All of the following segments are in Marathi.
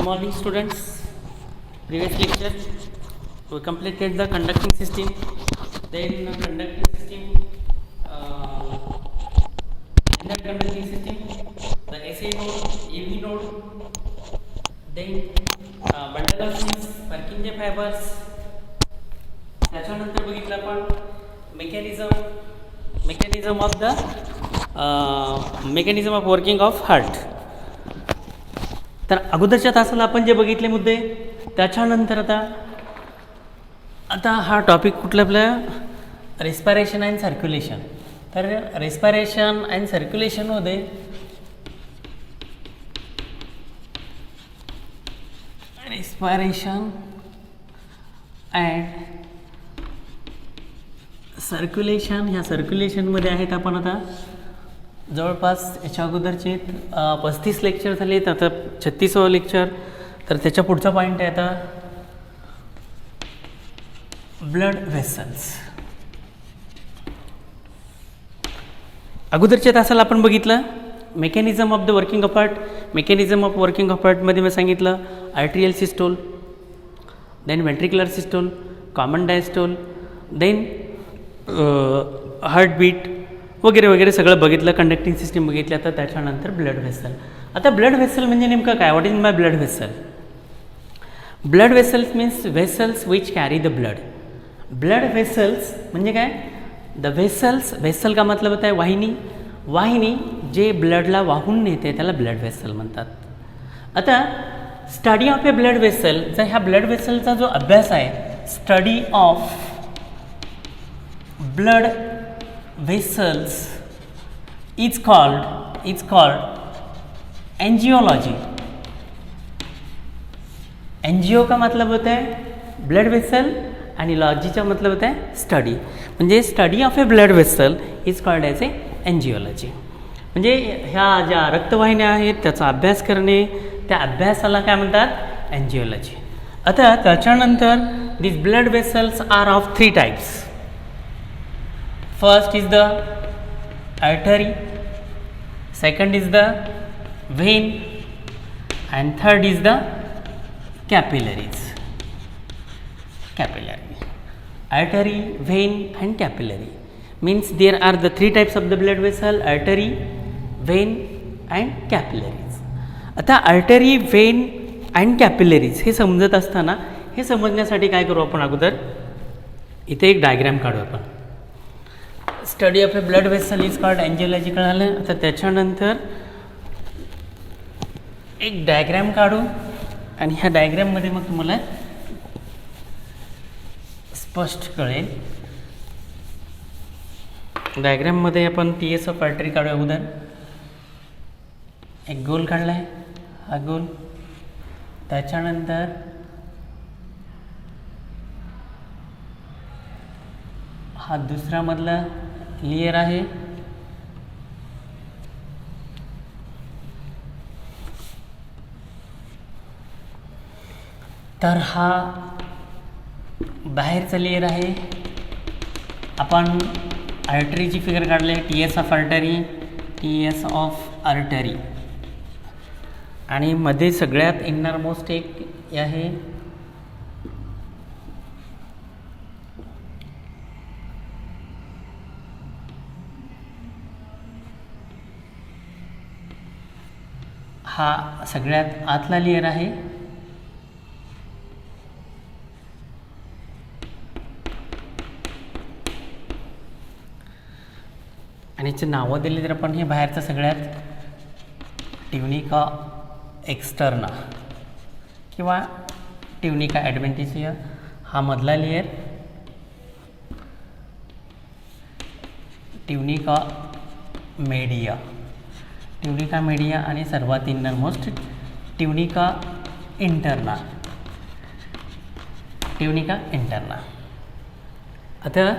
morning, students. Previous lecture we completed the conducting system. Then conducting system. In that conducting system, the SA node, AV node, then bundle of sheets, Purkinje fibers. त्याच्यानंतर बघितलं आपण mechanism of working of heart. तर अगोदरच्या तासाला आपण जे बघितले मुद्दे त्याच्यानंतर आता हा टॉपिक कुठला आपला रेस्पिरेशन अँड सर्क्युलेशन. तर रेस्पिरेशन अँड सर्क्युलेशनमध्ये रेस्पिरेशन अँड सर्क्युलेशन, ह्या सर्क्युलेशनमध्ये आहेत आपण आता जवळपास याच्या अगोदरचे 35 लेक्चर झालेत, आता 36वा लेक्चर. तर त्याच्या पुढचा पॉईंट आहे आता ब्लड व्हेसल्स. अगोदरच्या तासाला आपण बघितलं mechanism of the working of heart. Mechanism of working of हार्टमध्ये मी सांगितलं arterial systole, then ventricular systole, common diastole, then heartbeat वगैरे वगैरे सगळं बघितलं. कंडक्टिंग सिस्टीम बघितली. आता त्याच्यानंतर ब्लड व्हेसल. आता ब्लड व्हेसल म्हणजे नेमकं काय? What is my blood vessel? Blood vessels means vessels which carry the blood. Blood vessels म्हणजे काय? द व्हेसल्स, व्हेसल का मतलब होता है वाहिनी. वाहिनी जे ब्लडला वाहून नेते त्याला ब्लड व्हेसल म्हणतात. आता study of a blood vessel, जर ह्या ब्लड व्हेसलचा जो अभ्यास आहे, study of blood vessels is called angiology. Angio का मतलब होता है ब्लड वेसल आणि लॉजीचा मतलब होता है स्टडी. म्हणजे study of a blood vessel is called as A angiology. म्हणजे ह्या ज्या रक्तवाहिन्या आहेत त्याचा अभ्यास करणे, त्या अभ्यासाला काय म्हणतात? एंजियोलॉजी. आता त्याच्यानंतर this blood vessels are of 3 types. First is the artery, second is the vein, and third is the capillaries. Capillary, artery, vein, and capillary means there are the 3 types of the blood vessel: artery, vein, and capillaries. आता artery, vein, and capillaries हे समजत असताना हे समजण्यासाठी काय करू आपण? अगोदर इथे एक डायग्राम काढू आपण. Study of a blood vessel is called angiology कळालं. आता त्याच्यानंतर एक डायग्रॅम काढू आणि ह्या डायग्रॅममध्ये मग तुम्हाला स्पष्ट कळेल. डायग्रॅममध्ये आपण TS ऑफ आर्टरी काढूया. अगोदर एक गोल काढला आहे, हा गोल. त्याच्यानंतर हा दुसरा मधला लेयर आहे. तर हा बाहेरचा लेयर आहे. आपण आर्टरीची फिगर काढली आहे, TS of artery, TS of artery. आणि मध्ये सगळ्यात इनरमोस्ट एक आहे हा सगळ्यात आतला लेयर आहे. आणि याची नावं दिली तर आपण हे बाहेरचं सगळ्यात ट्युनिका एक्स्टर्ना किंवा ट्युनिका ॲडव्हेंटिशिया हा मधला layer, tunica media, tunica media आणि सर्वात innermost tunica interna. Tunica interna. आता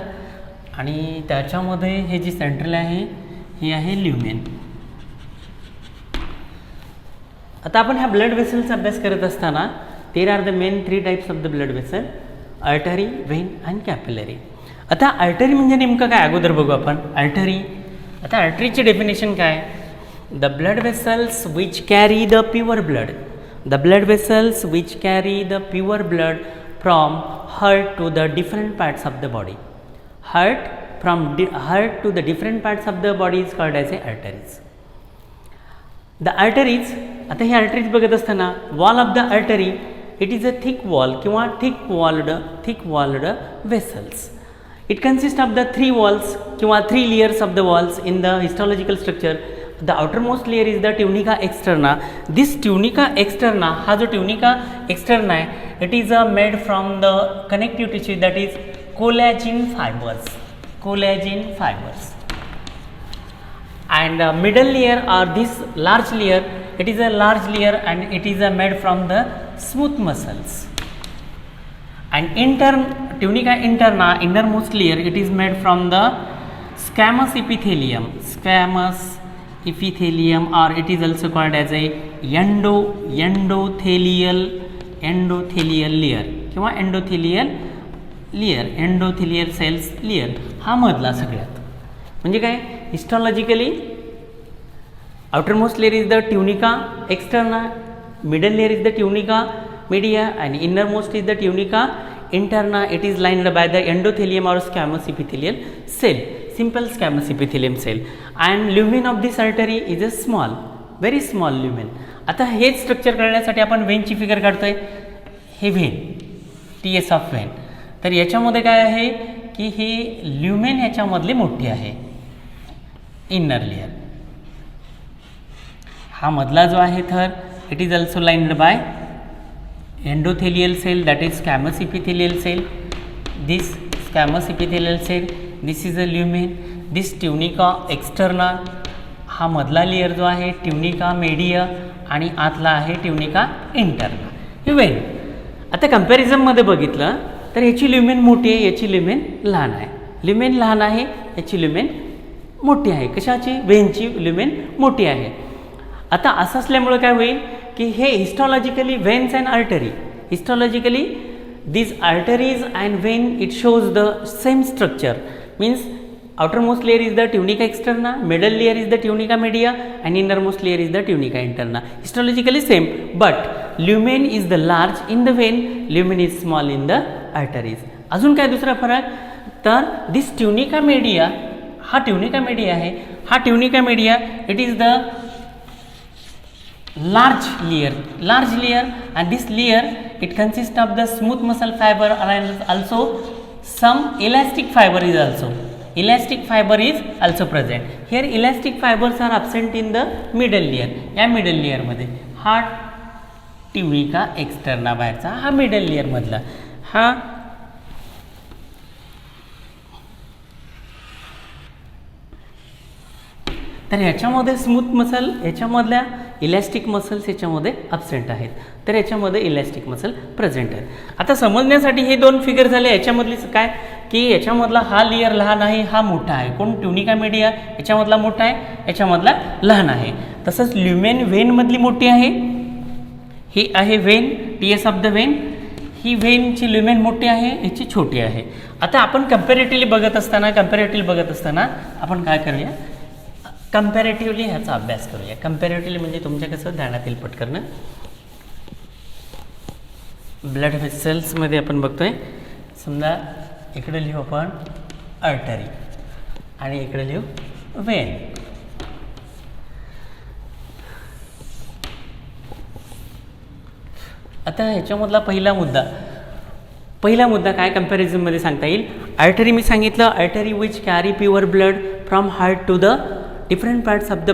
आणि त्याच्यामध्ये हे जी सेंट्रल आहे ही आहे ल्युमेन. आता आपण ह्या ब्लड वेसलचा अभ्यास करत असताना there are the main 3 types of the blood vessel: artery, when and capillary. आता आर्टरी म्हणजे नेमकं काय अगोदर बघू आपण. आर्टरी, आता आर्टरीची डेफिनेशन काय? The blood vessels which carry the pure blood. The blood vessels which carry the pure blood from heart to the different parts of the body. Heart heart to the different parts of the body is called as a arteries. The arteries, आता हे arteries बघत असताना wall of the artery, it is a thick wall किंवा thick walled vessels. It consists of the three walls किंवा three layers of the walls in the histological structure. The outermost layer is the tunica externa. This tunica externa, हा जो tunica externa आहे, it is made from the connective tissue, that is collagen fibers. Collagen fibers. And middle layer or this large layer, it is a large layer and it is made from the smooth muscles. And tunica interna, innermost layer, it is made from the squamous epithelium. Squamous epithelium, or it is also called as a endothelial layer किंवा endothelial cells layer. हा मधला सगळ्यात म्हणजे काय, हिस्टॉलॉजिकली outermost layer is the tunica externa, middle layer is the tunica media, and innermost is the tunica interna. It is lined by the endothelium or squamous epithelial cell, simple squamous epithelium cell. And lumen of this artery is a small, very small lumen. आता हेच स्ट्रक्चर करण्यासाठी आपण वेनची फिगर काढतोय. हे वेन, टीएस ऑफ वेन. तर याच्यामध्ये काय आहे की हे ल्युमेन ह्याच्यामधली मोठी आहे, इनर लेयर. हा मधला जो आहे थर, it is also lined by endothelial cell, that is squamous epithelial cell. This squamous epithelial cell, this is a lumen. This tunica externa, हा मधला लेयर जो आहे ट्युनिका मेडिया आणि आतला आहे ट्युनिका इंटरना. हे वेन. आता कंपॅरिझनमध्ये बघितलं तर ह्याची ल्युमेन मोठी आहे, याची ल्युमेन लहान आहे. ल्युमेन लहान आहे, याची ल्युमेन मोठी आहे. कशाची? वेनची ल्युमेन मोठी आहे. आता असं असल्यामुळे काय होईल की हे histologically veins and artery, histologically these arteries and vein, it shows the same structure. Means outermost layer is the tunica externa, middle layer is the tunica media, and innermost layer is the tunica interna. Histologically same, but lumen is the large in the vein, lumen is small in the arteries. अजून काय दुसरा फरक, तर this tunica media, हा tunica media आहे, हा tunica media, it is the large layer, and this layer, it consists of the smooth muscle fiber and also some elastic fiber is also present. Here elastic fibers are absent in the middle layer. या middle layer मध्ये हा ट्युनिका एक्सटर्ना बाहेरचा, हा मिडल लेयर मधला, हा तर ह्याच्यामध्ये स्मूथ मसल, ह्याच्यामधल्या इलॅस्टिक मसल्स ह्याच्यामध्ये ॲब्सेंट आहेत, तर ह्याच्यामध्ये इलॅस्टिक मसल प्रेझेंट आहेत. आता समजण्यासाठी हे दोन फिगर झाले. ह्याच्यामधली काय की याच्यामधला हा लेयर लहान आहे, हा मोठा आहे. कोण? ट्युनिका मीडिया याच्यामधला मोठा आहे, याच्यामधला लहान आहे. तसंच ल्युमेन वेनमधली मोठी आहे, ही आहे vein, TS of the vein. ही वेनची ल्युमेन मोठी आहे, ह्याची छोटी आहे. आता आपण कंपॅरेटिव्हली बघत असताना आपण काय करूया, कंपॅरेटिव्हली ह्याचा अभ्यास करूया. कंपॅरेटिव्हली म्हणजे तुमच्या कसं ध्यानात येईल पटकन. ब्लड व्हेसल्समध्ये आपण बघतोय, समजा इकडे लिहू आपण आर्टरी आणि इकडे लिहू वेन. आता ह्याच्यामधला पहिला मुद्दा काय कंपॅरिझनमध्ये सांगता येईल. आर्टरी मी सांगितलं, artery which carry pure blood from heart to the different parts of the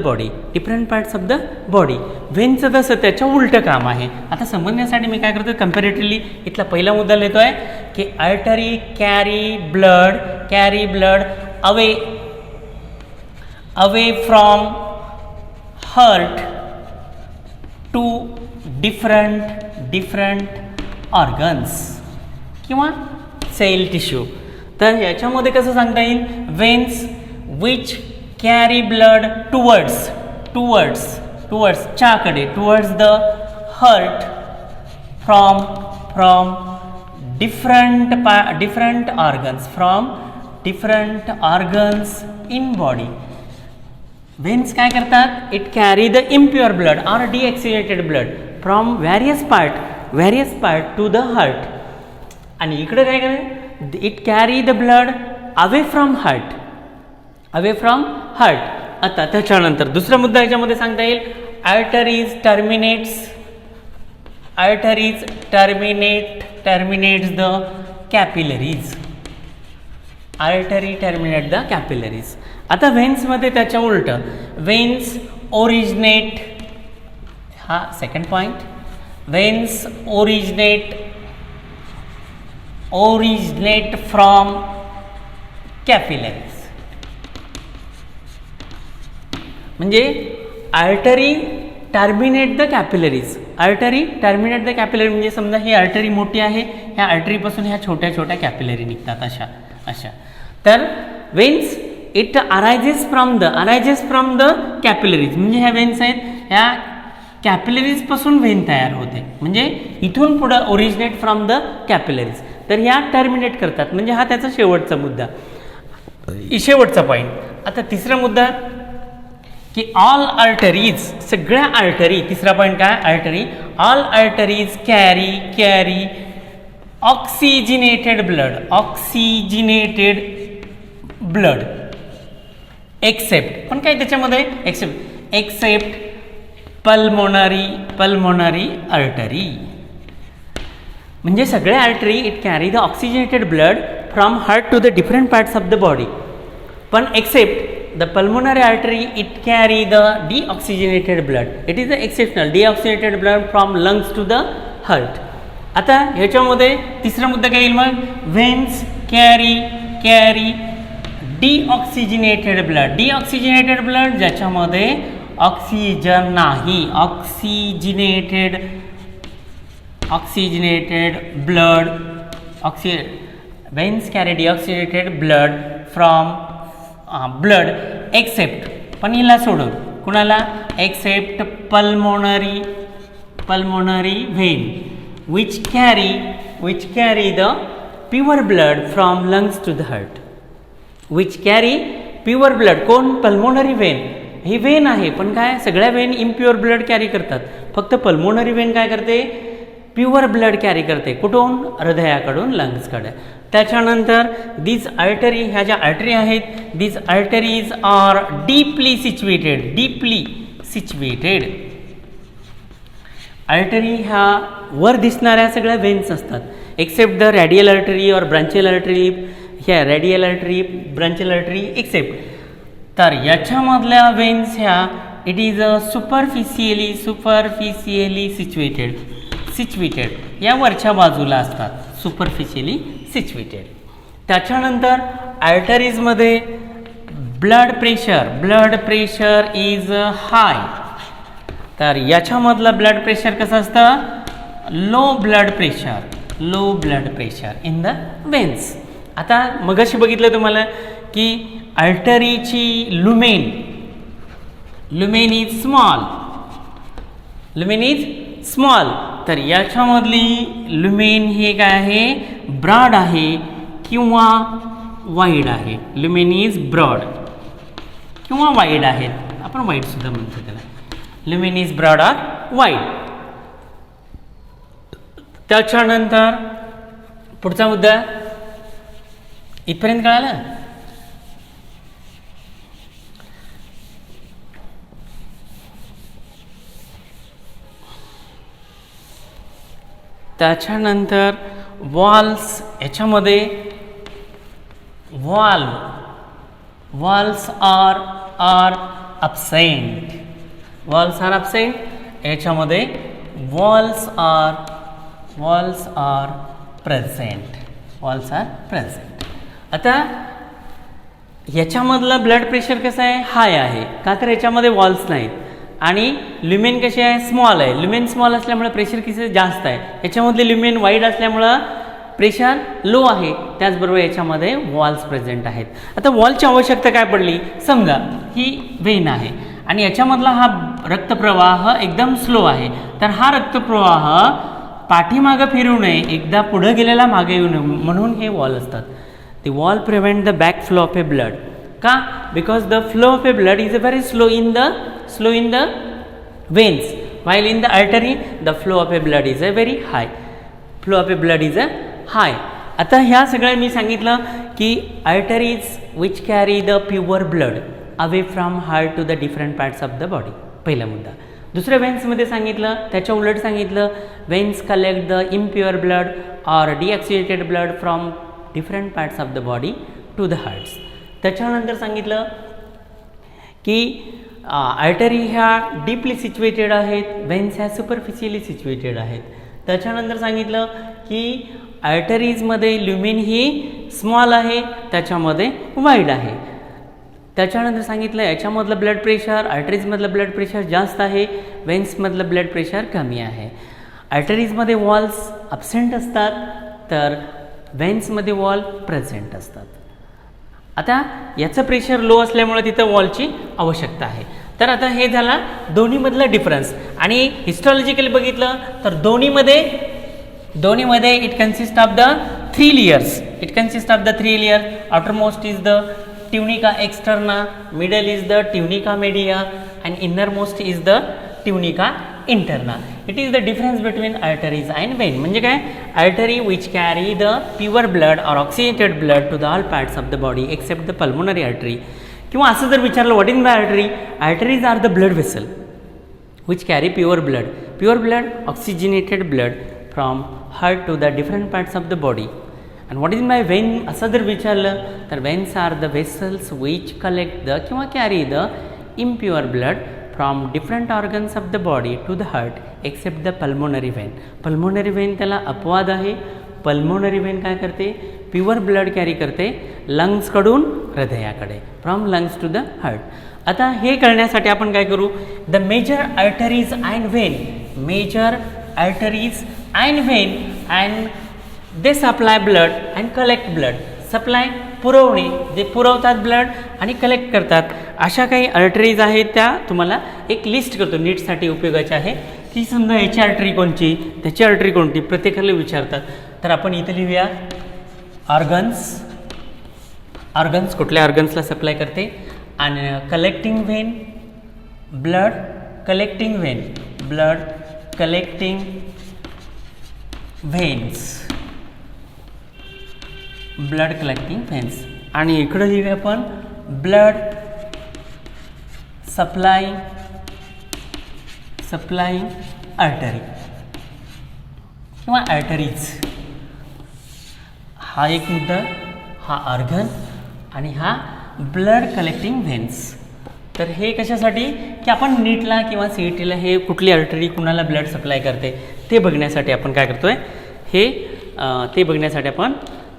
body. वेनचं तसं त्याच्या उलटं काम आहे. आता समजण्यासाठी मी काय करतो, कंपॅरेटिव्हली इथला पहिला मुद्दा लिहितो आहे की artery carry blood away from heart to different organs किंवा सेल टिश्यू. तर याच्यामध्ये कसं सांगता येईल, veins which carry blood towards च्याकडे, towards the heart from different organs in body. Veins काय करतात, it carry the impure blood or deoxygenated blood from various part to the heart. आणि इकडे काय करेल, it carry the blood away from heart. आता त्याच्यानंतर दुसरा मुद्दा याच्यामध्ये सांगता येईल, arteries terminates the capillaries. Artery terminate the capillaries. आता व्हेन्समध्ये त्याच्या उलट, व्हेन्स ओरिजिनेट, हा second point, व्हेन्स originate from capillaries. म्हणजे आर्टरी टर्मिनेट द कॅपिलरीज. म्हणजे समजा ही आर्टरी मोठी आहे, ह्या आर्टरीपासून ह्या छोट्या छोट्या कॅपिलरी निघतात अशा. तर veins it arises from the capillaries. म्हणजे ह्या वेन्स आहेत, ह्या कॅपिलरीजपासून वेन तयार होते. म्हणजे इथून पुढं ओरिजिनेट फ्रॉम द कॅपिलरीज. तर ह्या टर्मिनेट करतात. म्हणजे हा त्याचा शेवटचा मुद्दा, शेवटचा पॉईंट. आता तिसरा मुद्दा की ऑल आर्टरीज, सगळ्या आर्टरी, तिसरा पॉईंट काय, artery, all arteries carry oxygenated blood except, पण काय त्याच्यामध्ये एक्सेप्ट पल्मोनरी आर्टरी. म्हणजे सगळ्या artery it carry the oxygenated blood from heart to the different parts of the body, पण except the pulmonary artery it carry the deoxygenated blood. It is the exceptional deoxygenated blood from lungs to the heart. आता ह्याच्यामध्ये तिसरा मुद्दा काय येईल मग, veins carry deoxygenated blood ज्याच्यामध्ये ऑक्सिजन नाही, oxygenated blood, veins carry deoxygenated blood from blood except, पण हिला सोडून कुणाला, except pulmonary vein which carry the pure blood from lungs to the heart. Which carry pure blood, कोण, पल्मोनरी व्हेन. ही व्हेन आहे, पण काय सगळ्या व्हेन इम्प्युअर ब्लड कॅरी करतात, फक्त पल्मोनरी व्हेन काय करते, प्युअर ब्लड कॅरी करते. कुठून, हृदयाकडून लंग्सकडे. त्याच्यानंतर दिस आर्टरी, ह्या ज्या आर्टरी आहेत, this arteries are deeply situated. Artery ह्या वर दिसणाऱ्या सगळ्या वेन्स असतात, एक्सेप्ट द रेडियल आर्टरी और ब्रांचियल आर्टरी. ह्या radial artery, brachial artery except. तर याच्यामधल्या वेन्स ह्या इट इज सुपरफिशियली सिच्युएटेड, या वरच्या बाजूला असतात, सुपरफिशियली सिच्युएटेड. त्याच्यानंतर आर्टरीजमध्ये ब्लड प्रेशर इज हाय. तर याच्यामधलं ब्लड प्रेशर कसं असतं, low blood pressure in the veins. आता मगाशी बघितलं तुम्हाला की आर्टरीची लुमेन इज स्मॉल. तर याच्यामधली लुमेन हे काय आहे, ब्रॉड आहे किंवा वाईड आहे. लुमेन इज ब्रॉड किंवा वाईड आहे, आपण वाईड सुद्धा म्हणतो त्याला. Lumen is broad or wide. त्याच्यानंतर पुढचा मुद्दा इथपर्यंत कळाला. त्याच्यानंतर वॉल्स, याच्यामध्ये वॉल्स आर absent. याच्यामध्ये वॉल्स आर प्रेझेंट. आता याच्यामधलं ब्लड प्रेशर कसं आहे, हाय आहे, का तर याच्यामध्ये वॉल्स नाहीत. आणि ल्युमेन कशी आहे, स्मॉल आहे. ल्युमेन स्मॉल असल्यामुळे प्रेशर किती जास्त आहे. याच्यामधले ल्युमेन वाईड असल्यामुळं प्रेशर लो आहे. त्याचबरोबर याच्यामध्ये वॉल्स प्रेझेंट आहेत. आता वॉलची आवश्यकता काय पडली, समजा ही वेन आहे आणि याच्यामधला हा रक्तप्रवाह एकदम स्लो आहे, तर हा रक्तप्रवाह पाठीमागं फिरू नये, एकदा पुढं गेलेला मागे येऊ नये म्हणून हे वॉल असतात. The wall prevent the back flow of a blood. का, because the flow of a blood is a very slow in the veins. while in the artery the flow of a blood is a very high. Flow of a blood is a high. आता ह्या सगळ्या मी सांगितलं की arteries which carry the pure blood away from heart to the different parts of the body, पहिला मुद्दा. दुसऱ्या वेन्समध्ये सांगितलं, त्याच्या उलट सांगितलं veins collect the impure blood or deoxidated blood from different parts of the body to the hearts. त्याच्यानंतर सांगितलं की आर्टरी ह्या डीपली सिच्युएटेड आहेत, वेन्स ह्या सुपरफिशियली सिच्युएटेड आहेत. त्याच्यानंतर सांगितलं की आर्टरीजमध्ये ल्युमेन ही स्मॉल आहे, त्याच्यामध्ये वाईड आहे. त्याच्यानंतर सांगितलं याच्यामधलं ब्लड प्रेशर, आर्टरीजमधलं ब्लड प्रेशर जास्त आहे, वेन्समधलं ब्लड प्रेशर कमी आहे. आर्टरीजमध्ये वॉल्स अब्सेंट असतात, तर वेन्समध्ये वॉल प्रेझेंट असतात. आता याचं प्रेशर लो असल्यामुळे तिथं वॉलची आवश्यकता आहे. तर आता हे झाला दोन्हीमधलं डिफरन्स. आणि हिस्टॉलॉजिकली बघितलं तर दोन्हीमध्ये it consist of the 3 layers. It consist of the 3 layer. Outermost is the tunica externa, middle is the tunica media and innermost is the tunica interna. It is the difference between arteries and vein. म्हणजे काय, artery which carry the pure blood or oxidated blood to the all parts of the body except the pulmonary artery. किंवा असं जर विचारलं what is by artery, arteries are the blood vessel which carry pure blood oxygenated blood from heart to the different parts of the body. And what is by vein असं जर विचारलं तर veins are the vessels which collect the किंवा carry the impure blood from different organs of the body to the heart except the pulmonary vein. Pulmonary vein त्याला अपवाद आहे. पल्मोनरी वेन काय करते, प्युअर ब्लड कॅरी करते लंग्सकडून हृदयाकडे, from lungs to the heart. आता हे करण्यासाठी आपण काय करू, the major arteries and vein, major arteries and vein and they supply blood and collect blood. Supply पुरवणे, जे पुरवतात ब्लड आणि कलेक्ट करतात, अशा काही आर्टरीज आहेत त्या तुम्हाला एक लिस्ट करतो, नीटसाठी उपयोगाची आहे. की समजा याची आर्टरी कोणची, त्याची आर्टरी कोणती, प्रत्येकाला विचारतात. तर आपण इथे लिहूया ऑर्गन्स कुठल्या ऑर्गन्सला सप्लाय करते. आणि collecting vein, blood collecting vein, blood collecting veins, blood collecting veins. आणि इकडं लिहूया आपण ब्लड सप्लाय आर्टरी किंवा आर्टरीज. हा एक मुद्दा, हा ऑर्गन आणि हा ब्लड कलेक्टिंग व्हेन्स. तर हे कशासाठी, की आपण नीटला किंवा CETला हे कुठली आर्टरी कुणाला ब्लड सप्लाय करते ते बघण्यासाठी आपण काय करतो आहे, ते बघण्यासाठी आपण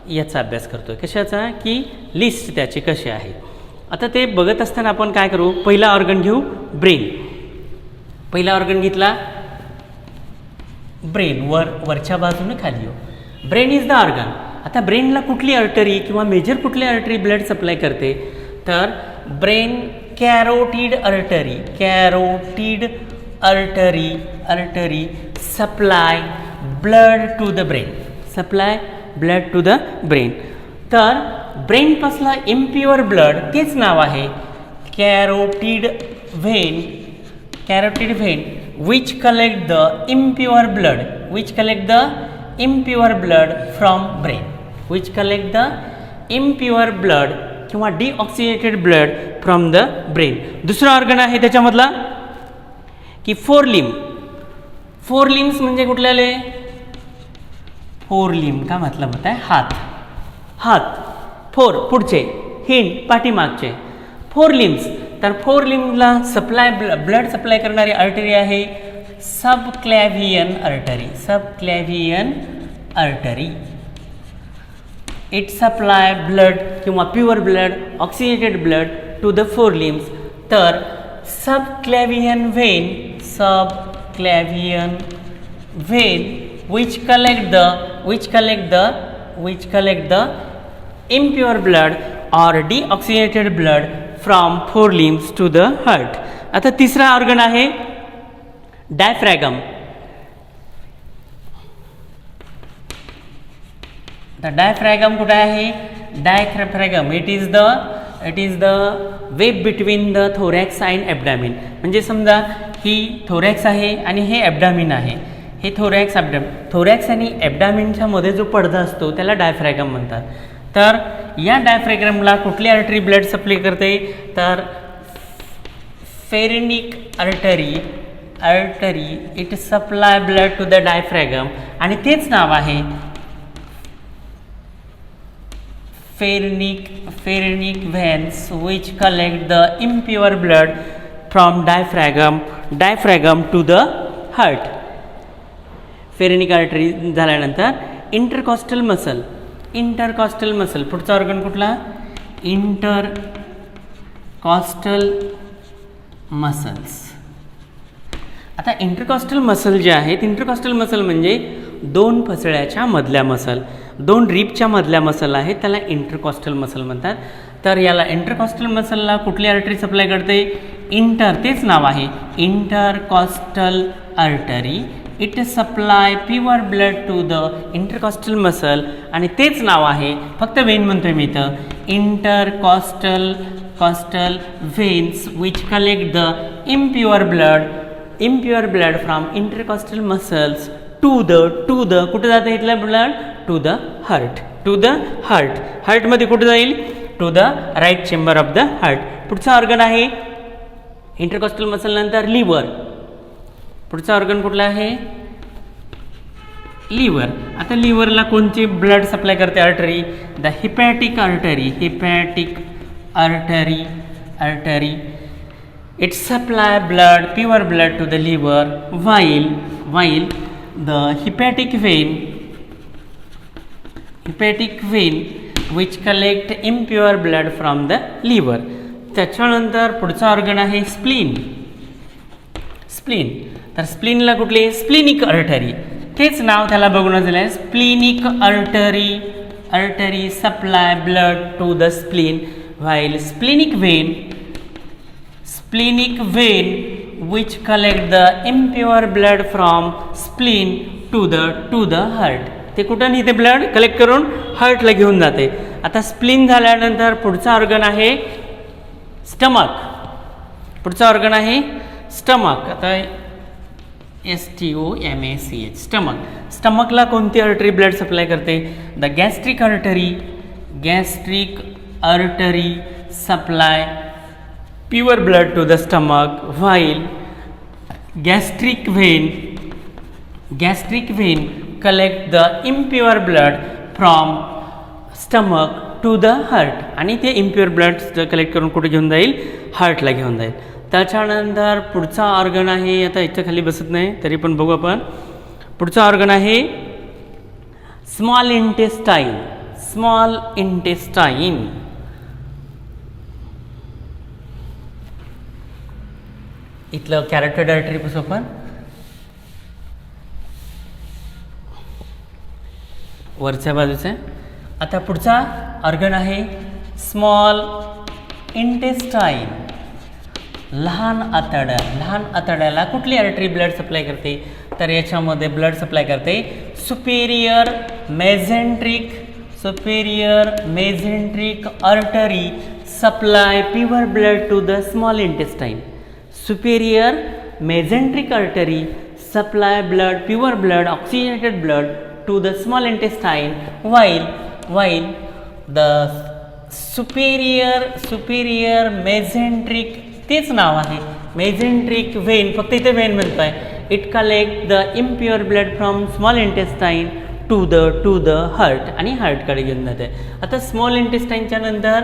याचा अभ्यास करतो आहे. कशाचा, की लिस्ट त्याची कशी आहे. आता ते बघत असताना आपण काय करू, पहिला ऑर्गन घेऊ ब्रेन. पहिला ऑर्गन घेतला ब्रेन, वरच्या बाजूने खाली येऊ. Brain is the organ. आता ब्रेनला कुठली आर्टरी किंवा मेजर कुठली आर्टरी ब्लड सप्लाय करते, तर brain carotid artery supply blood to the brain. तर ब्रेनपासला इम्प्युअर ब्लड, तेच नाव आहे carotid vein which collect the impure blood from brain, which collect the impure blood किंवा डिऑक्सिडेटेड ब्लड फ्रॉम द ब्रेन. दुसरा ऑर्गन आहे त्याच्यामधला की फोर लिम्स म्हणजे कुठल्याले, फोर लिम का मतलब होता है हात, फोर पुढचे, हिंड पाठीमागचे, फोर लिम्स. तर फोर लिम्सला ब्लड सप्लाय करणारी आर्टरी आहे subclavian artery. It supply blood किंवा pure blood, oxidated blood to the fore limbs. तर subclavian vein which collect the impure blood or deoxygenated blood from four limbs to the heart. आता तिसरा ऑर्गन आहे डायफ्रॅगम. The diaphragm कुठे आहे, diaphragm it is the web between the thorax and abdomen. म्हणजे समजा ही थोरॅक्स आहे आणि हे ॲब्डामिन आहे. हे थोरॅक्स आणि ॲब्डामिनच्या मध्ये जो पडदा असतो त्याला डायफ्रॅगम म्हणतात. तर या डायफ्रॅगमला कुठली आर्टरी ब्लड सप्लाय करते, तर phrenic artery it supply blood to the diaphragm आणि तेच नाव आहे pherenic veins which collect the impure blood from diaphragm to the heart. Phrenic artery झाल्यानंतर इंटरकॉस्टल मसल पुढचा ऑर्गन कुठला, इंटरकॉस्टल मसल्स. आता इंटरकॉस्टल मसल जे आहेत, इंटरकॉस्टल मसल म्हणजे दोन फसळ्याच्या मधल्या मसल, दोन रिबच्या मधल्या मसल आहेत, त्याला इंटरकॉस्टल मसल म्हणतात. तर याला इंटरकॉस्टल मसलला कुठली आर्टरी सप्लाय करते, तेच नाव आहे intercostal artery. It supply pure blood to the intercostal muscle आणि तेच नाव आहे, फक्त वेन म्हणतोय मी इथं, intercostal veins which collect the impure blood from intercostal muscles to the कुठे जातं इथलं ब्लड, टू द हार्टमध्ये कुठे जाईल, to the right chamber of the heart. पुढचा ऑर्गन आहे इंटरकॉस्टल मसल नंतर लिव्हर. पुढचा ऑर्गन कुठला आहे, लिव्हर. आता लिव्हरला कोणती ब्लड सप्लाय करते artery, the hepatic artery it supply pure blood to the liver while the hepatic vein which collect impure blood from the liver. त्याच्यानंतर पुढचा ऑर्गन आहे स्प्लीन. तर स्प्लीनला कुठली, स्प्लिनिक आर्टरी, तेच नाव त्याला बघून झालं आहे, splenic artery supply blood to the spleen while splenic vein which collect the impure blood from spleen to the heart. ते कुठं नाही, ते ब्लड कलेक्ट करून हार्टला घेऊन जाते. आता स्प्लीन झाल्यानंतर पुढचा ऑर्गन आहे स्टमक. आता STOMACH स्टमकला कोणती आर्टरी ब्लड सप्लाय करते, the gastric artery supply pure blood to the stomach while gastric vein collect the impure blood from stomach to the heart. आणि ते इम्प्युअर ब्लड कलेक्ट करून कुठे घेऊन जाईल, हार्टला घेऊन जाईल. त्याच्यानंतर पुढचा ऑर्गन आहे, आता इथं खाली बसत नाही तरी पण बघू आपण, पुढचा ऑर्गन आहे स्मॉल इंटेस्टाईन. इथलं कॅरोटिड आर्टरी पासून आपण वरच्या बाजूचं. आता पुढचा ऑर्गन आहे स्मॉल इंटेस्टाईन, लहान आतड्याला कुठली आर्टरी ब्लड सप्लाय करते, तर याच्यामध्ये ब्लड सप्लाय करते superior mesenteric artery supply pure blood to the small intestine. Superior mesenteric artery supply pure blood, oxygenated blood to the small intestine while the superior mesenteric, तेच नाव आहे mesenteric vein, फक्त इथे vein म्हणतोय, it collect the impure blood from small intestine to the heart आणि हार्टकडे घेऊन जाते. आता स्मॉल इंटेस्टाईनच्या नंतर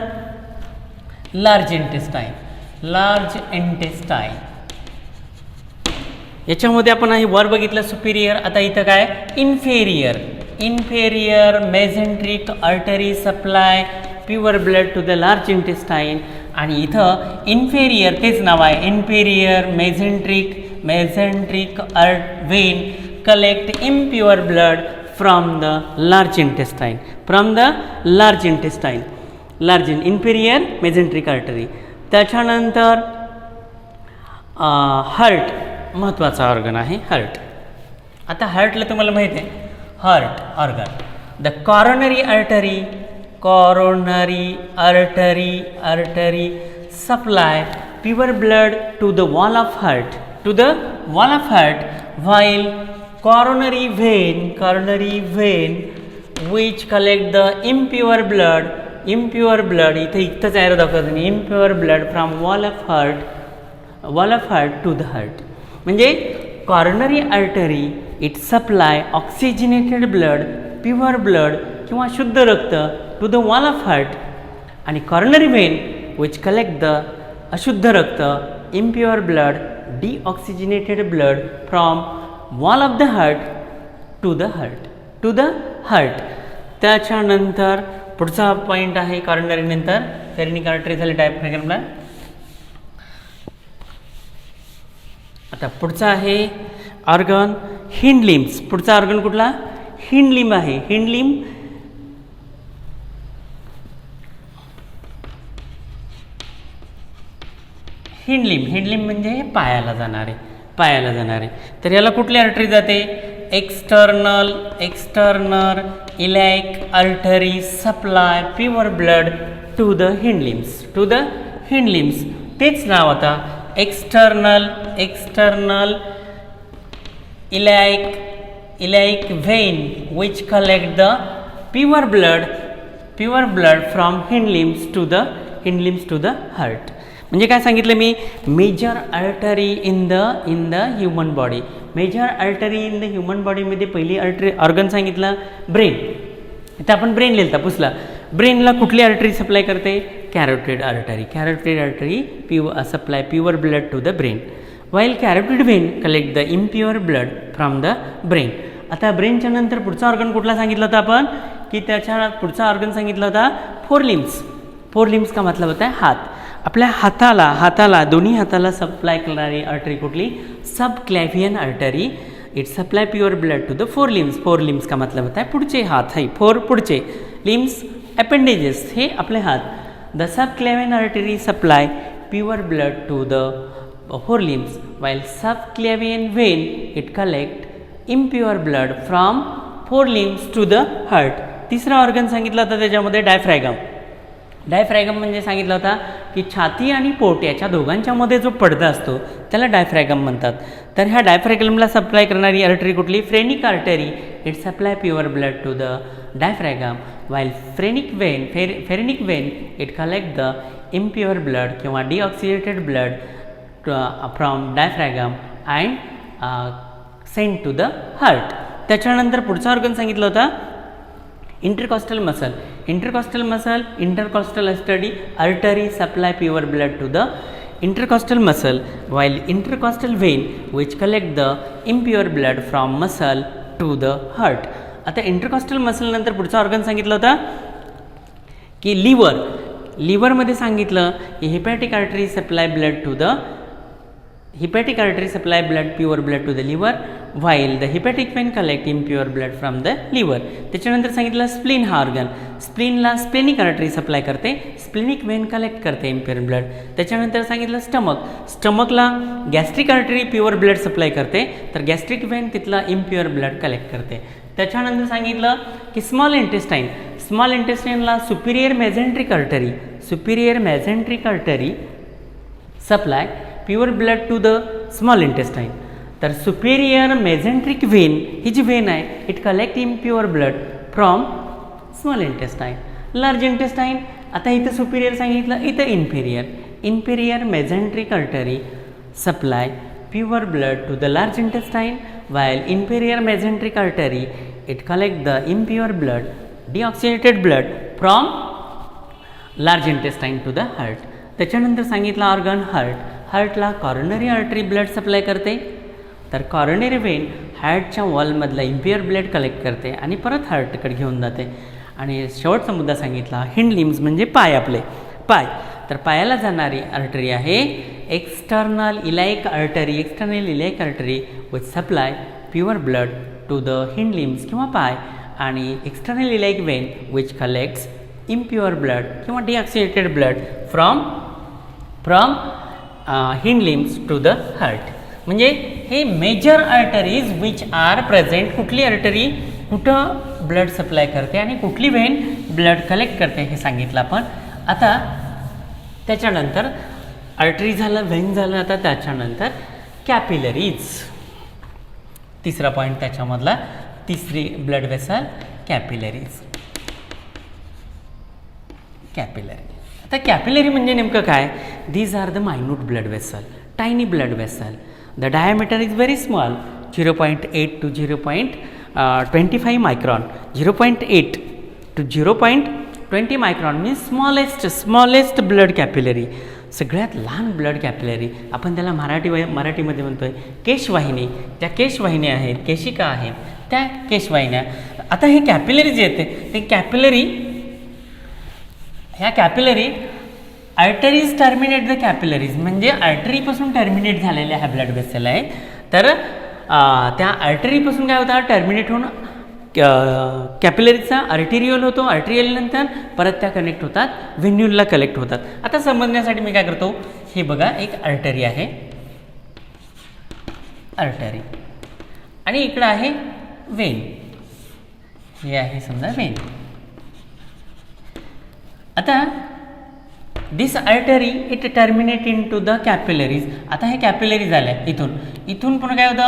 लार्ज इंटेस्टाईन. याच्यामध्ये आपण वर बघितलं सुपिरियर. आता इथं काय, inferior mesenteric artery supply pure blood to the large intestine आणि इथं इन्फेरियर तेच नाव आहे, inferior mesenteric vein collect impure blood from the large intestine, inferior mesenteric artery. त्याच्यानंतर हार्ट महत्त्वाचा ऑर्गन आहे हार्ट. आता हार्टला तुम्हाला माहीत आहे, heart organ, the coronary artery supply pure blood to the wall of heart to the wall of heart, while coronary vein which collect the impure blood इथं ॲरो दाखवतो मी, impure blood from wall of heart to the heart. म्हणजे coronary artery it supply oxygenated blood, pure blood किंवा शुद्ध रक्त to the wall of heart, आणि coronary vein which collect the अशुद्ध रक्त, impure blood, deoxygenated blood from wall of the heart to the heart. त्याच्यानंतर पुढचा पॉईंट आहे कॉर्नरी नंतर फेरेनिक आर्टरी झाली डायफ्रॅगमला. आता पुढचा आहे ऑर्गन हिंड लिम्स. पुढचा ऑर्गन कुठला? हिंड लिम्ब आहे. हिंड लिम्ब म्हणजे पायाला जाणारे. तर याला कुठली आर्टरी जाते? External iliac artery supply pure blood to the hind limbs. तेच नाव आता external iliac vein which collect the pure blood from hind limbs to the heart. म्हणजे काय सांगितलं मी? Major artery in the human body. Major artery in the human बॉडीमध्ये पहिली आर्टरी ऑर्गन सांगितलं ब्रेन. इथं आपण ब्रेन लिहिलता पुसला. ब्रेनला कुठली आर्टरी सप्लाय करते? Carotid artery supply pure blood to the brain, while carotid vein collect the impure blood from the brain. आता ब्रेनच्या नंतर पुढचा ऑर्गन कुठला सांगितलं होता आपण? की त्याच्या पुढचा ऑर्गन सांगितला होता फोर लिम्स का मतलब होता है हात. आपल्या हाताला दोन्ही हाताला सप्लाय करणारी आर्टरी कुठली? Subclavian artery. It supply pure blood to the fore limbs का मतलब होता है पुढचे हात. है फोर पुढचे लिम्स अपेंडेजेस हे आपले हात. The subclavian artery supply pure blood to the fore limbs, while subclavian vein it collect impure blood from fore limbs to the heart. तिसरा ऑर्गन सांगितला होता त्याच्यामध्ये डायफ्रॅगम म्हणजे सांगितलं होता की छाती आणि पोट याच्या दोघांच्या मध्ये जो पडदा असतो त्याला डायफ्रॅगम म्हणतात. तर ह्या डायफ्रॅगमला सप्लाय करणारी आर्टरी कुठली? Phrenic artery. It supply pure blood to the diaphragm, while phrenic vein it collect the impure blood किंवा डिऑक्सिडेटेड blood from diaphragm and send to the heart. त्याच्यानंतर पुढचा ऑर्गन सांगितलं होता intercostal artery supply pure blood to the intercostal muscle, while intercostal vein which collect the impure blood from muscle to the heart. आता इंटरकॉस्टल मसल नंतर पुढचा ऑर्गन सांगितलं होता की लिव्हरमध्ये सांगितलं की hepatic artery supply pure blood to the liver, while the hepatic vein collect impure blood from the liver. त्याच्यानंतर सांगितलं स्प्लीन हा ऑर्गन. स्प्लीनला स्प्लेनिक आर्टरी सप्लाय करते, स्प्लेनिक वेन कलेक्ट करते इम्प्युअर ब्लड. त्याच्यानंतर सांगितलं स्टमकला gastric artery pure blood supply करते, तर गॅस्ट्रिक वेन तिथला इम्प्युअर ब्लड कलेक्ट करते. त्याच्यानंतर सांगितलं की स्मॉल इंटेस्टाईनला superior mesenteric artery supply pure blood to the small intestine. तर सुपेरियर मेझेंट्रिक व्हेन ही जी व्हेन आहे it collect impure blood from small intestine. Large intestine आता इथं सुपेरियर सांगितलं, इथं inferior mesenteric artery supply pure blood to the large intestine, while inferior mesenteric artery it collect the impure blood deoxidated blood from large intestine to the heart. त्याच्यानंतर सांगितलं ऑर्गन हार्टला कॉर्नरी आर्टरी ब्लड सप्लाय करते, तर कॉर्नरी वेन हार्टच्या वॉलमधला इम्प्युअर ब्लड कलेक्ट करते आणि परत हार्टकडे घेऊन जाते. आणि शेवटचा मुद्दा सांगितला हिंड लिम्स म्हणजे पाय. तर पायाला जाणारी आर्टरी आहे external iliac artery which supply pure blood to the hind limbs किंवा पाय, आणि external iliac vein which collects impure blood किंवा डिऑक्सिडेटेड blood from hind limbs to the heart. म्हणजे हे major arteries which are present. कुठली आर्टरी कुठं ब्लड सप्लाय करते आणि कुठली व्हेन ब्लड कलेक्ट करते हे सांगितलं आपण. आता त्याच्यानंतर आर्टरी झालं, व्हेन झालं. आता त्याच्यानंतर कॅपिलरीज. तिसरा पॉईंट त्याच्यामधला, तिसरी ब्लड वेसल कॅपिलरीज. कॅपिलरी. आता कॅपिलरी म्हणजे नेमकं काय? These are the minute blood vessel, tiny blood vessel. The diameter is very small, 0.8 to 0.25 micron. 0.8 to 0.20 micron means smallest blood capillary. सगळ्यात लहान ब्लड कॅपिलरी. आपण त्याला मराठीमध्ये म्हणतोय केशवाहिनी. त्या केशवाहिन्या आहेत, केशिका आहेत, त्या केशवाहिन्या. आता हे कॅपिलरी जे येते ते ह्या capillary arteries terminate the capillaries, म्हणजे आर्टरीपासून टर्मिनेट झालेल्या ह्या ब्लड वेसल आहे. तर त्या आर्टरीपासून काय होतं, टर्मिनेट होऊन कॅपिलरीचा आर्टेरियल होतो. आर्टेरियलनंतर परत त्या कनेक्ट होतात, व्हेन्यूलला कलेक्ट होतात. आता समजण्यासाठी मी काय करतो, हे बघा एक आर्टरी आहे, आर्टरी, आणि इकडं आहे वेन. हे आहे समजा वेन. आता this artery it terminate into the capillaries. आता हे कॅपिलरी झाल्या, इथून पुन्हा काय होतं,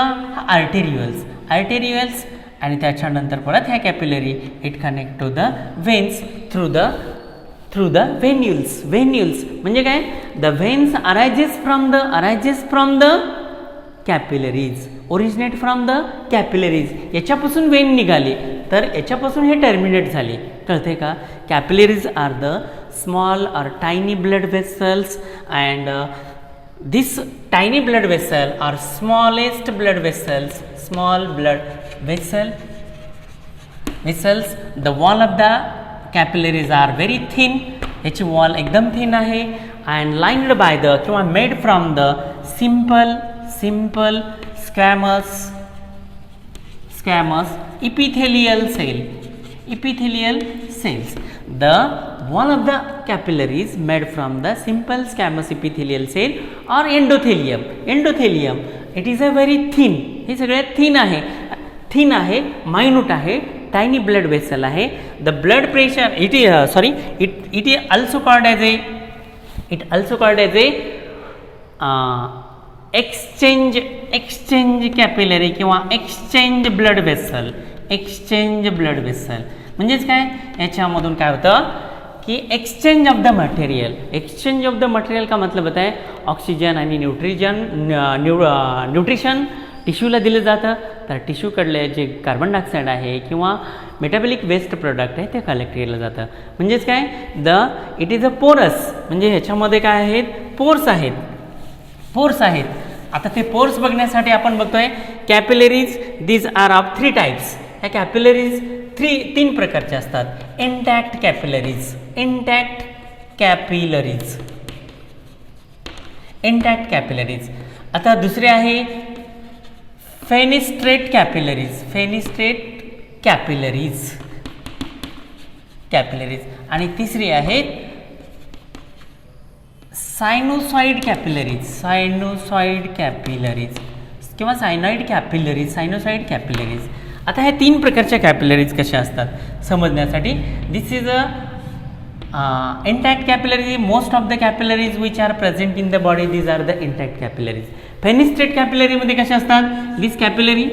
आर्टेरियल्स, आणि त्याच्यानंतर परत ह्या capillary it connect to the veins through the venules. म्हणजे काय, the veins arises from the capillaries, originate from the capillaries. याच्यापासून वेन निघाली, तर याच्यापासून हे टर्मिनेट झाली. कळते का? Capillaries are the small or tiny blood vessels, and this tiny blood vessel or smallest blood vessels, small blood vessels, the wall of the capillaries are very thin. ह्याची वॉल एकदम थिन आहे, and lined by the किंवा made from the simple squamous epithelial cells. The wall of the capillaries made from the simple squamous epithelial cell or endothelium. It is a very thin. हे सगळ्यात थिन आहे, मायन्यूट आहे, टायनी ब्लड वेसल आहे. The blood pressure it is also called as a exchange capillary किंवा exchange blood vessel. म्हणजेच काय, याच्यामधून काय होतं कि एक्सचेंज ऑफ द मटेरियल का मतलब होता है ऑक्सिजन आणि न्यूट्रिशन टिश्यूला दिलं जातं. तर टिश्यूकडले जे कार्बन डायऑक्साईड आहे किंवा मेटाबॉलिक वेस्ट प्रोडक्ट आहे ते कलेक्ट केलं जातं. म्हणजेच काय, इट इज अ पोरस. म्हणजे ह्याच्यामध्ये काय आहेत, पोर्स आहेत. आता ते पोर्स बघण्यासाठी आपण बघतोय capillaries. These are of 3 types. ह्या कॅपिलरीज 3 प्रकारचे असतात. Intact capillaries. आता दुसरे आहे फेनिस्ट्रेट कॅपिलरीज. आणि तिसरी आहेत सायनोसॉइड कॅपिलरीज किंवा सायनोसाइड कॅपिलरीज. आता ह्या 3 प्रकारच्या कॅपिलरीज कशा असतात समजण्यासाठी, this is a intact capillary. Most of the capillaries which are present in the body, these are the intact capillaries. Fenestrate कॅपिलरीमध्ये कशा असतात, दिस कॅपिलरी.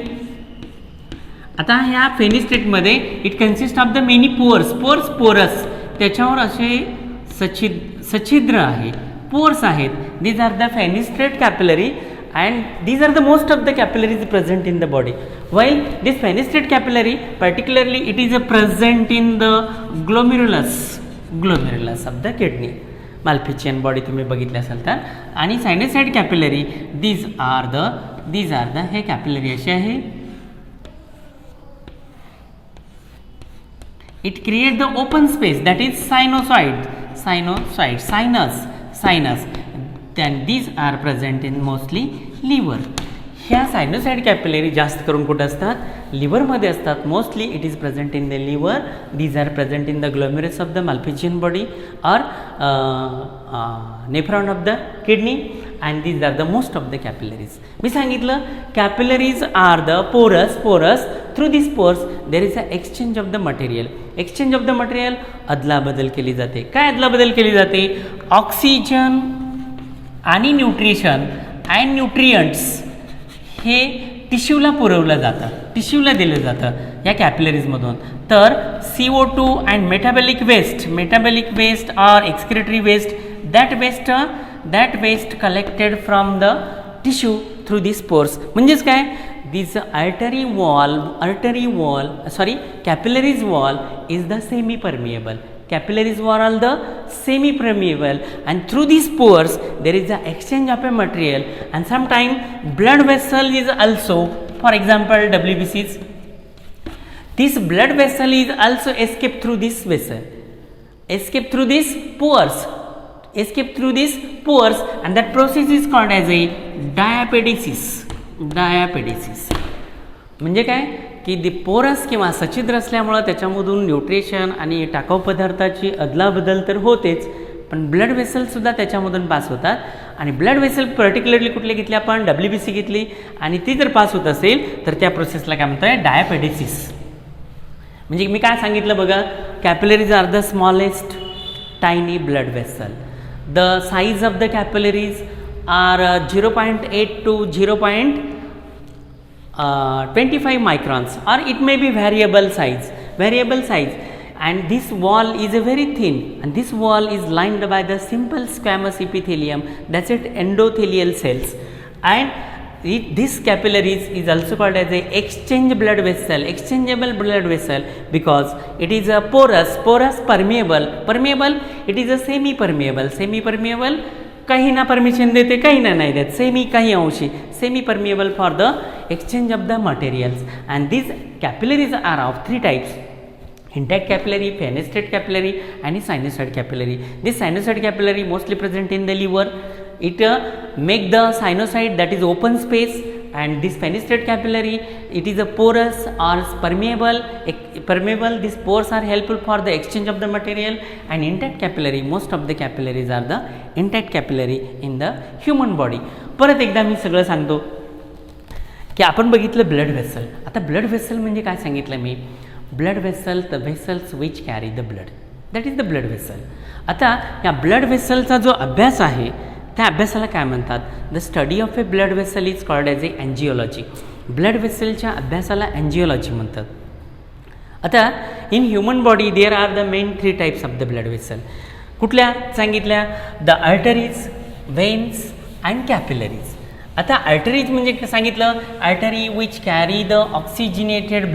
आता ह्या फेनिस्ट्रेटमध्ये it consist of the many porous. त्याच्यावर असे सच्छिद्र आहे, पोर्स आहेत. These are the fenestrate capillary, and these are the most of the capillaries present in the body. While this fenestrate capillary particularly it is present in the glomerulus of the kidney. Malpighian body तुम्ही बघितले असाल तर. आणि sinusoid capillary these are the हे कॅपिलरी असे आहे. It creates the open space, that is sinus. Then these are present in mostly liver. ह्या सायनोसाइड कॅपिलरी जास्त करून कुठे असतात, लिव्हरमध्ये असतात. Mostly it is present in the liver. These are present in the glomerulus of the Malpighian body और nephron of the kidney, and these are the most of the capillaries. मी सांगितलं capillaries are the porous. Through this pores there is a exchange of the material. अदलाबदल केली जाते. काय अदलाबदल केली जाते, ऑक्सिजन आणि न्यूट्रिशन अँड न्यूट्रियंट्स हे टिश्यूला पुरवलं जातं, टिश्यूला दिलं जातं या कॅपिलरीजमधून. तर CO2 and metabolic waste or excretory waste that waste collected from the tissue through this pores. म्हणजेच काय, दिस capillaries wall is the semi-permeable. Capillaries wall are the semi-permeable, and through these pores there is the exchange of a material, and sometimes blood vessel is also, for example WBCs, this blood vessel is also escape through this vessel, escape through these pores, and that process is called as a diapedesis. म्हणजे काय की दी पोरस किंवा सच्छिद्र असल्यामुळं त्याच्यामधून न्यूट्रिशन आणि टाकाऊ पदार्थाची अदलाबदल तर होतेच, पण ब्लड वेसलसुद्धा त्याच्यामधून पास होतात. आणि ब्लड वेसल पर्टिक्युलरली कुठली घेतली आपण, WBC घेतली, आणि ती जर पास होत असेल तर त्या प्रोसेसला काय म्हणतोय, डायपेडेसिस. म्हणजे मी काय सांगितलं बघा, capillaries are the smallest tiny blood vessel. The size of the capillaries are 0.8 to 0.25 microns, or it may be variable size, and this wall is a very thin, and this wall is lined by the simple squamous epithelium, that's it, endothelial cells. And this capillaries is also called as a exchangeable blood vessel, because it is a porous permeable, it is a semi permeable, काही ना परमिशन देते, काही ना नाही देत, काही अंशी semipermeable for the exchange of the materials. And these capillaries are of 3 types: intact capillary, fenestrate capillary आणि sinusoid capillary. This sinusoid capillary mostly present in the liver. It make the sinusoid that is open space, and this fenestrate capillary, it is a porous or permeable. These pores are helpful for the exchange of the material. And intact capillary, most of the capillaries are the intact capillary in the human body. परत एकदा मी सगळं सांगतो की आपण बघितलं ब्लड वेसल. आता ब्लड वेसल म्हणजे काय सांगितलं मी, blood vessel, the vessels which carry the blood, that is the blood vessel. आता या ब्लड वेसलचा जो अभ्यास आहे त्या अभ्यासाला काय म्हणतात, the study of a blood vessel is called as a angiology. Blood वेसलच्या अभ्यासाला एन्जिओलॉजी म्हणतात. आता in human body there are the main 3 types of the blood vessel. कुठल्या सांगितल्या, the arteries, veins and capillaries. आता आर्टरीज म्हणजे सांगितलं, artery which carry the oxygenated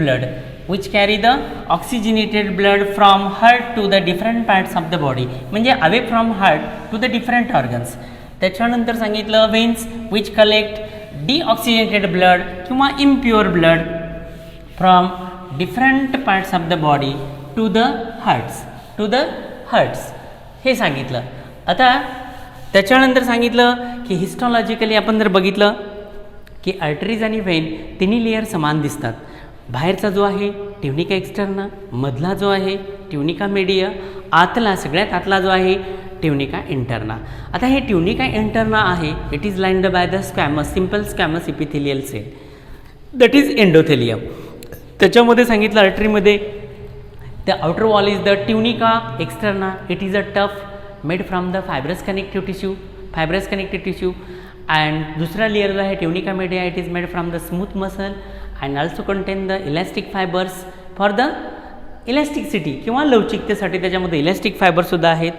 blood from heart to the different parts of the body, म्हणजे away from heart to the different organs. त्याच्यानंतर सांगितलं veins which collect deoxygenated blood किंवा impure blood from different parts of the body to the hearts, हे सांगितलं. आता त्याच्यानंतर सांगितलं की हिस्टॉलॉजिकली आपण जर बघितलं की आर्टरीज आणि वेन तिन्ही लेयर समान दिसतात. बाहेरचा जो आहे ट्युनिका एक्सटर्ना, मधला जो आहे ट्युनिका मीडिया, आतला सगळ्यात आतला जो आहे ट्युनिका इंटर्ना. आता हे ट्युनिका इंटर्ना आहे, it is lined by the simple squamous epithelial cell, that is endothelium. त्याच्यामध्ये सांगितलं आर्टरीमध्ये the outer wall is the tunica externa, it is a tough made from the fibrous connective tissue. And दुसरा लेयर जो आहे tunica media, it is made from the smooth muscle and also contain the elastic fibres for the elasticity किंवा लवचिकतेसाठी त्याच्यामध्ये इलॅस्टिक फायबरसुद्धा आहेत.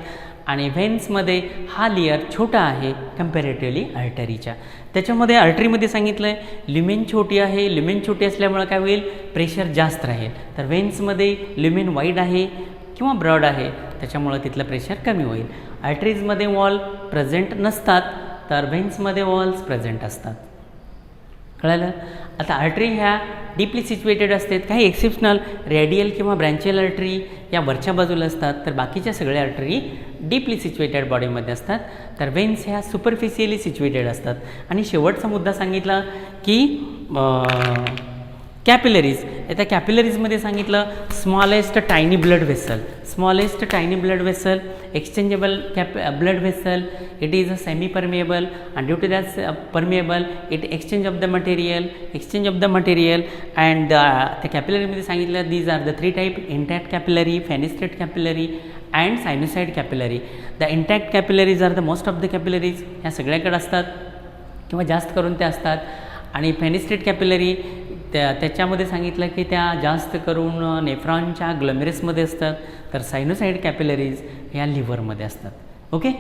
आणि व्हेन्समध्ये हा लेयर छोटा आहे कम्पॅरेटिव्हली आर्टरीच्या. त्याच्यामध्ये आर्टरीमध्ये सांगितलं आहे ल्युमेन छोटी आहे, ल्युमेन छोटी असल्यामुळं काय होईल, प्रेशर जास्त राहील. तर व्हेन्समध्ये ल्युमेन वाईड आहे किंवा ब्रॉड आहे, त्याच्यामुळं तिथलं प्रेशर कमी होईल. आर्टरीजमध्ये वॉल प्रेझेंट नसतात, तर व्हेन्समध्ये वॉल्स प्रेझेंट असतात. कळलं. आता आर्टरी ह्या डीपली सिच्युएटेड असतात. काही एक्सेप्शनल रेडियल किंवा ब्रँचियल आर्टरी या वरच्या बाजूला असतात, तर बाकीच्या सगळ्या आर्टरी डीपली सिच्युएटेड बॉडीमध्ये असतात. तर वेन्स ह्या सुपरफिशियली सिच्युएटेड असतात. आणि शेवटचा मुद्दा सांगितला की कॅपिलरीज. त्या कॅपिलरीजमध्ये सांगितलं smallest tiny blood vessel, exchangeable blood vessel, it is a semi permeable, and due to that permeable it exchange of the material, and the capillary मध्ये सांगितलं these are the 3 type: intact capillary, fenestrate capillary and sinusoid capillary. The intact capillaries are the most of the capillaries, ह्या सगळ्याकडे असतात किंवा जास्त करून ते असतात. आणि फेनिस्ट्रेट कॅपिलरी त्याच्यामध्ये सांगितलं की त्या जास्त करून नेफ्रॉनच्या ग्लोमेरसमध्ये असतात, तर सायनोसाइड कॅपिलरीज ह्या लिव्हरमध्ये असतात. ओके.